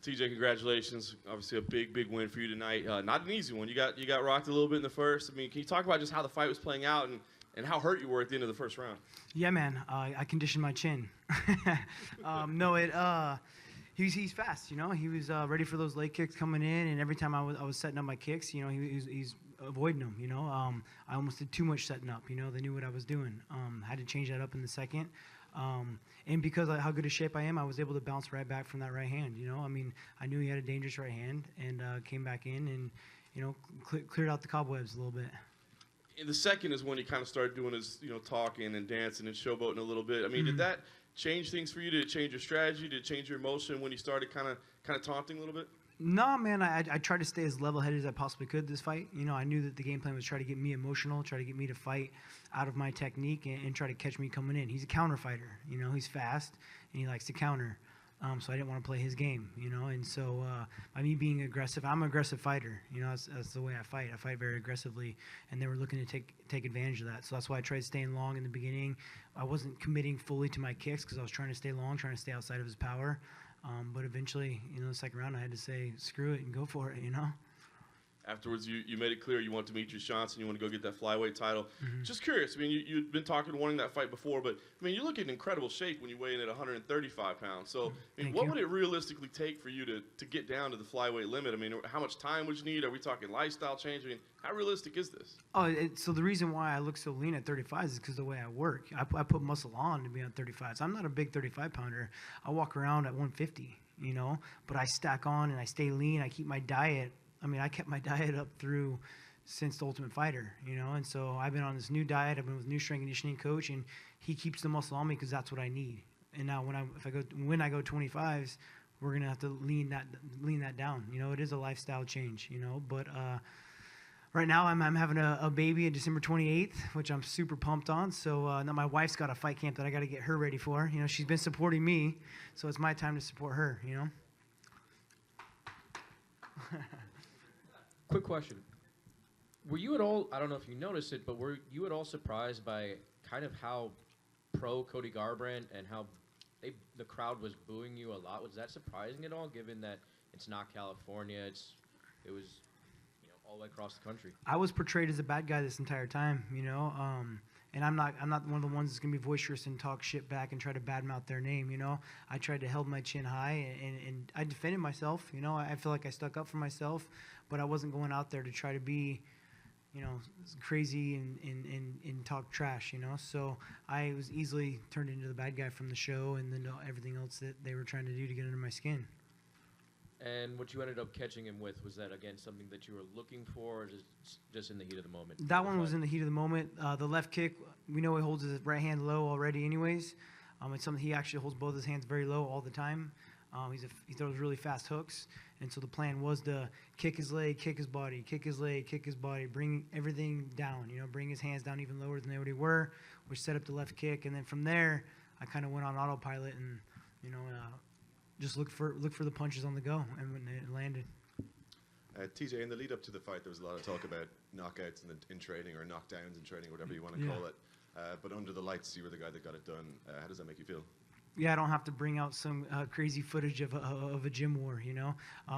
TJ, congratulations! Obviously, a big win for you tonight. Not an easy one. You got rocked a little bit in the first. I mean, can you talk about just how the fight was playing out and how hurt you were at the end of the first round? Yeah, man. I conditioned my chin. He's fast. You know, he was ready for those leg kicks coming in, and every time I was setting up my kicks, you know, he's avoiding them. You know, I almost did too much setting up. You know, they knew what I was doing. Had to change that up in the second. And because of how good a shape I am, I was able to bounce right back from that right hand. You know, I mean, I knew he had a dangerous right hand, and came back in and, you know, cleared out the cobwebs a little bit. In the second is when he kind of started doing his, you know, talking and dancing and showboating a little bit. I mean, did that change things for you? Did it change your strategy? Did it change your emotion when you started kind of taunting a little bit? No, man, I tried to stay as level-headed as I possibly could this fight. You know, I knew that the game plan was try to get me emotional, try to get me to fight out of my technique and try to catch me coming in. He's a counter fighter. You know, he's fast, and he likes to counter. So I didn't want to play his game, you know. And so by me being aggressive, I'm an aggressive fighter. You know, that's the way I fight. I fight very aggressively, and they were looking to take advantage of that. So that's why I tried staying long in the beginning. I wasn't committing fully to my kicks because I was trying to stay long, trying to stay outside of his power. But eventually, you know, the second round, I had to say, screw it and go for it, you know? Afterwards, you made it clear you want to meet Johnson, you want to go get that flyweight title. Just curious, I mean, you'd been talking, wanting that fight before, but, I mean, you look in incredible shape when you weigh in at 135 pounds. So, I mean, what would it realistically take for you to get down to the flyweight limit? I mean, how much time would you need? Are we talking lifestyle change? I mean, how realistic is this? So the reason why I look so lean at 35 is because the way I work. I put muscle on to be on 35. So I'm not a big 35-pounder. I walk around at 150, you know, but I stack on and I stay lean. I keep my diet. I mean, I kept my diet up through since the Ultimate Fighter, you know, and so I've been on this new diet. I've been with a new strength conditioning coach, and he keeps the muscle on me because that's what I need. And now when I go 25s, we're gonna have to lean that down. You know, it is a lifestyle change, you know. But right now I'm having a baby on December 28th, which I'm super pumped on. So now my wife's got a fight camp that I got to get her ready for. You know, she's been supporting me, so it's my time to support her. You know. Quick question. Were you at all, I don't know if you noticed it, but were you at all surprised by kind of how pro Cody Garbrandt and how the crowd was booing you a lot? Was that surprising at all, given that it's not California, it was, you know, all the way across the country? I was portrayed as a bad guy this entire time, you know, and I'm not one of the ones that's going to be boisterous and talk shit back and try to badmouth their name, you know. I tried to hold my chin high, and I defended myself, you know. I feel like I stuck up for myself, but I wasn't going out there to try to be, you know, crazy and talk trash, you know. So I was easily turned into the bad guy from the show and then everything else that they were trying to do to get under my skin. And what you ended up catching him with, was that, again, something that you were looking for, or just in the heat of the moment? That one was in the heat of the moment. The left kick, we know he holds his right hand low already anyways. It's something he actually holds both his hands very low all the time. He throws really fast hooks. And so the plan was to kick his leg, kick his body, kick his leg, kick his body, bring everything down, you know, bring his hands down even lower than they already were, which set up the left kick. And then from there, I kind of went on autopilot and, you know, just look for the punches on the go, and when it landed. TJ, in the lead up to the fight, there was a lot of talk about knockouts in training, or knockdowns in training, whatever you want to call it. But under the lights, you were the guy that got it done. How does that make you feel? Yeah, I don't have to bring out some crazy footage of a gym war, you know.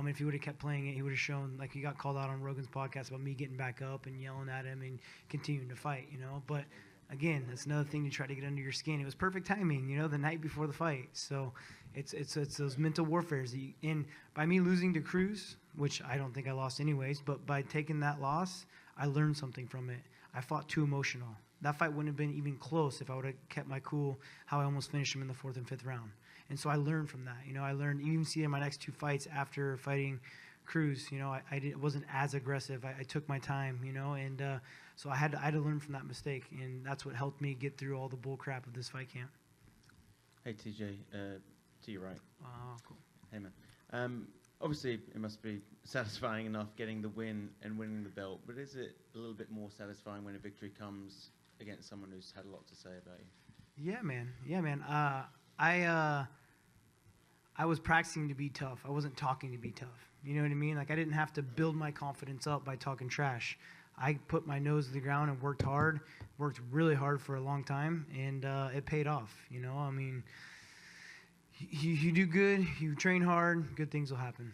If he would have kept playing it, he would have shown, like he got called out on Rogan's podcast about me getting back up and yelling at him and continuing to fight, you know. But again, that's another thing to try to get under your skin. It was perfect timing, you know, the night before the fight. So it's those mental warfares. And by me losing to Cruz, which I don't think I lost anyways, but by taking that loss, I learned something from it. I fought too emotional. That fight wouldn't have been even close if I would have kept my cool, how I almost finished him in the 4th and 5th round. And so I learned from that. You know, I learned, you even see in my next 2 fights after fighting Cruz, you know, I wasn't as aggressive. I took my time, you know, and so I had to learn from that mistake, and that's what helped me get through all the bull crap of this fight camp. Hey, TJ, to your right. Oh, cool. Hey, man. Obviously, it must be satisfying enough getting the win and winning the belt, but is it a little bit more satisfying when a victory comes against someone who's had a lot to say about you? Yeah, man. I was practicing to be tough. I wasn't talking to be tough. You know what I mean? Like, I didn't have to build my confidence up by talking trash. I put my nose to the ground and worked hard, worked really hard for a long time, and it paid off. You know, I mean, You do good, you train hard, good things will happen.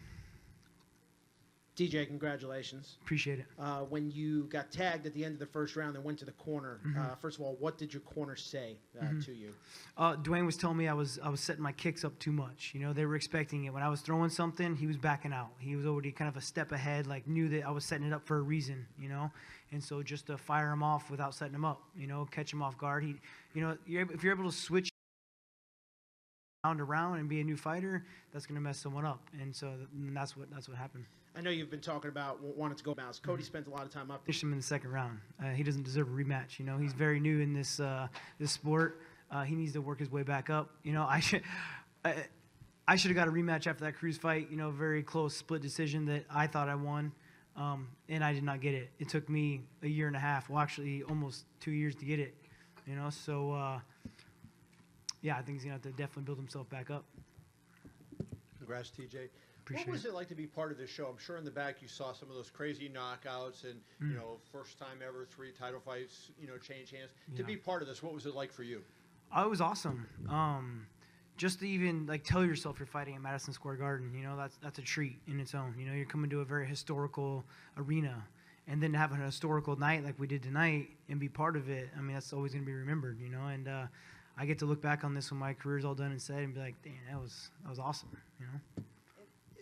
TJ, congratulations. Appreciate it. When you got tagged at the end of the first round and went to the corner, first of all, what did your corner say to you? Dwayne was telling me I was setting my kicks up too much. You know, they were expecting it. When I was throwing something, he was backing out. He was already kind of a step ahead, like knew that I was setting it up for a reason, you know. And so just to fire him off without setting him up, you know, catch him off guard. If you're able to switch around and be a new fighter, that's going to mess someone up. And so that's what happened. I know you've been talking about wanting to go bounce. Cody spent a lot of time up there. Finished him in the second round. He doesn't deserve a rematch. You know, he's very new in this sport. He needs to work his way back up. You know, I should have got a rematch after that Cruz fight. You know, very close split decision that I thought I won, and I did not get it. It took me a year and a half. Well, actually, almost 2 years to get it. You know, so yeah, I think he's gonna have to definitely build himself back up. Congrats, TJ. Appreciate what was it like to be part of this show? I'm sure in the back you saw some of those crazy knockouts and, you know, first time ever 3 title fights, you know, change hands. Yeah. To be part of this, what was it like for you? It was awesome. Just to even like tell yourself you're fighting at Madison Square Garden, you know, that's a treat in its own. You know, you're coming to a very historical arena, and then to have an historical night like we did tonight and be part of it. I mean, that's always going to be remembered, you know. And I get to look back on this when my career's all done and said and be like, damn, that was awesome, you know.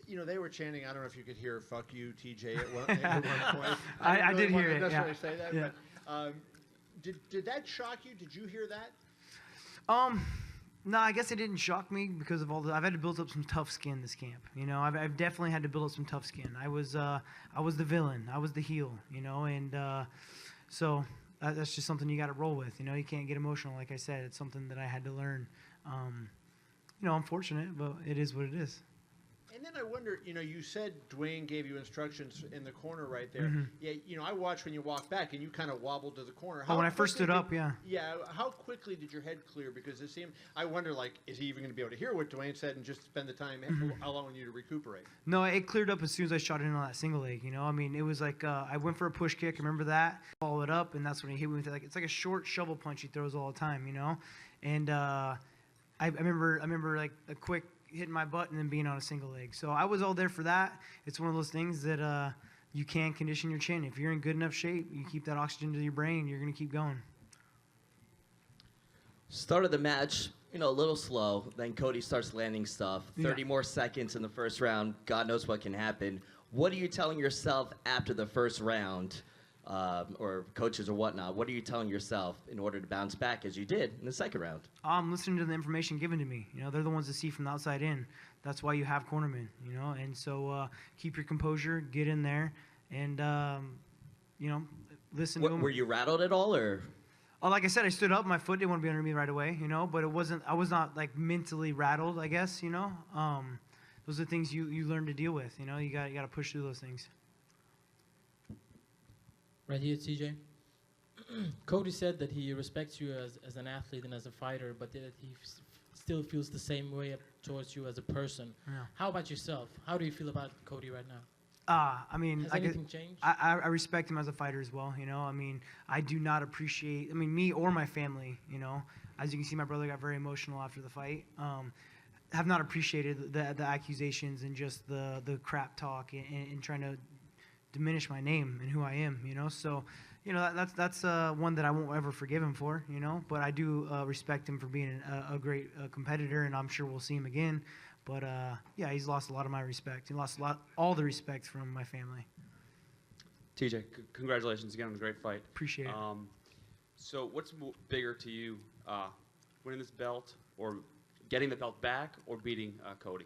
You know, they were chanting, I don't know if you could hear, fuck you, TJ, at one point. I did hear want it, to necessarily yeah. say that, Yeah. but did that shock you? Did you hear that? No, I guess it didn't shock me because of I've had to build up some tough skin this camp. You know, I've definitely had to build up some tough skin. I was the villain. I was the heel, you know, and so that's just something you got to roll with. You know, you can't get emotional. Like I said, it's something that I had to learn. You know, I'm fortunate, but it is what it is. And then I wonder, you know, you said Dwayne gave you instructions in the corner right there. Yeah, you know, I watched when you walked back and you kind of wobbled to the corner. When I first stood up, yeah. Yeah, how quickly did your head clear? Because it seemed, I wonder, like, is he even going to be able to hear what Dwayne said and just spend the time allowing you to recuperate? No, it cleared up as soon as I shot in on that single leg. You know, I mean, it was like I went for a push kick. Remember that? Follow it up, and that's when he hit me with it's like a short shovel punch he throws all the time. You know, and I remember like a quick hitting my butt and then being on a single leg. So I was all there for that. It's one of those things that you can condition your chin. If you're in good enough shape, you keep that oxygen to your brain, you're going to keep going. Start of the match, you know, a little slow. Then Cody starts landing stuff. 30 more seconds in the first round. God knows what can happen. What are you telling yourself after the first round, or coaches or whatnot? What are you telling yourself in order to bounce back as you did in the second round? I'm listening to the information given to me. You know, they're the ones that see from the outside in. That's why you have cornermen, you know. And so keep your composure, get in there, and, you know, listen to them. Were you rattled at all, or? Like I said, I stood up. My foot didn't want to be under me right away, you know. But I was not, like, mentally rattled, I guess, you know. Those are the things you learn to deal with, you know. You got to push through those things. Right here, TJ. Cody said that he respects you as an athlete and as a fighter, but that he still feels the same way towards you as a person. Yeah. How about yourself? How do you feel about Cody right now? I mean, Has anything changed? I respect him as a fighter as well, you know. I mean, I do not appreciate, I mean, me or my family, you know. As you can see, my brother got very emotional after the fight. Have not appreciated the accusations and just the crap talk and trying to diminish my name and who I am, you know. So, you know, that's one that I won't ever forgive him for, you know. But I do respect him for being a great competitor, and I'm sure we'll see him again. But yeah, he's lost a lot of my respect. He lost all the respect from my family. TJ, congratulations again on a great fight. Appreciate it. So, what's bigger to you, winning this belt, or getting the belt back, or beating Cody?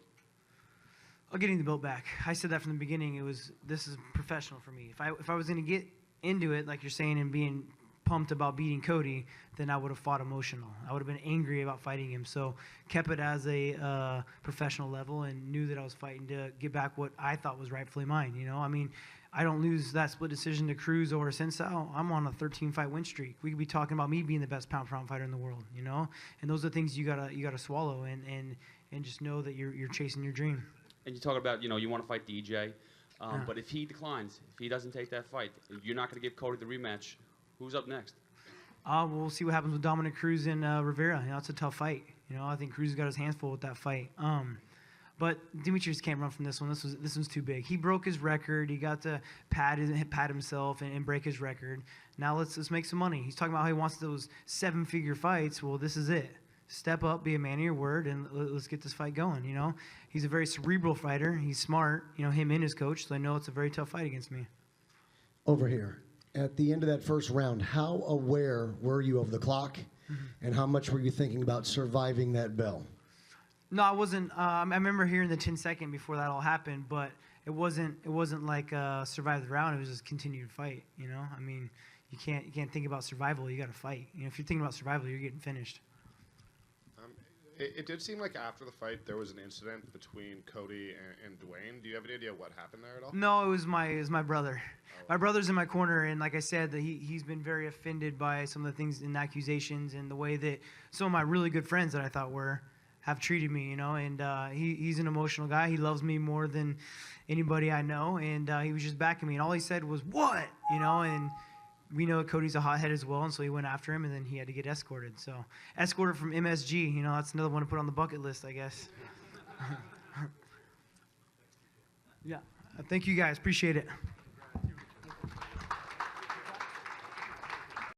Getting the belt back. I said that from the beginning. This is professional for me. If I was going to get into it, like you're saying, and being pumped about beating Cody, then I would have fought emotional. I would have been angry about fighting him. So kept it as a professional level and knew that I was fighting to get back what I thought was rightfully mine. You know, I mean, I don't lose that split decision to Cruz or Sensao. I'm on a 13-fight win streak. We could be talking about me being the best pound-for-pound fighter in the world. You know, and those are things you gotta swallow and just know that you're chasing your dream. And you talk about, you know, you want to fight DJ, but if he declines, if he doesn't take that fight, you're not going to give Cody the rematch. Who's up next? We'll see what happens with Dominic Cruz and Rivera. You know, it's a tough fight. You know, I think Cruz got his hands full with that fight. But Demetrius can't run from this one. This one's too big. He broke his record. He got to pat himself and break his record. Now let's make some money. He's talking about how he wants those 7-figure fights. Well, this is it. Step up, be a man of your word, and let's get this fight going. You know, he's a very cerebral fighter. He's smart. You know, him and his coach. So I know it's a very tough fight against me. Over here, at the end of that first round, how aware were you of the clock, and how much were you thinking about surviving that bell? No, I wasn't. I remember hearing the 10-second before that all happened, but it wasn't like survive the round. It was just continued fight. You know, I mean, you can't think about survival. You got to fight. You know, if you're thinking about survival, you're getting finished. It did seem like after the fight there was an incident between Cody and Dwayne. Do you have any idea what happened there at all? No, it was my brother. My brother's in my corner, and like I said, he's been very offended by some of the things and accusations and the way that some of my really good friends that I thought have treated me, you know. And he's an emotional guy. He loves me more than anybody I know, and he was just backing me. And all he said was, "What?" You know, and we know Cody's a hothead as well, and so he went after him, and then he had to get escorted. So, escorted from MSG, you know, that's another one to put on the bucket list, I guess. Yeah. Thank you guys. Appreciate it.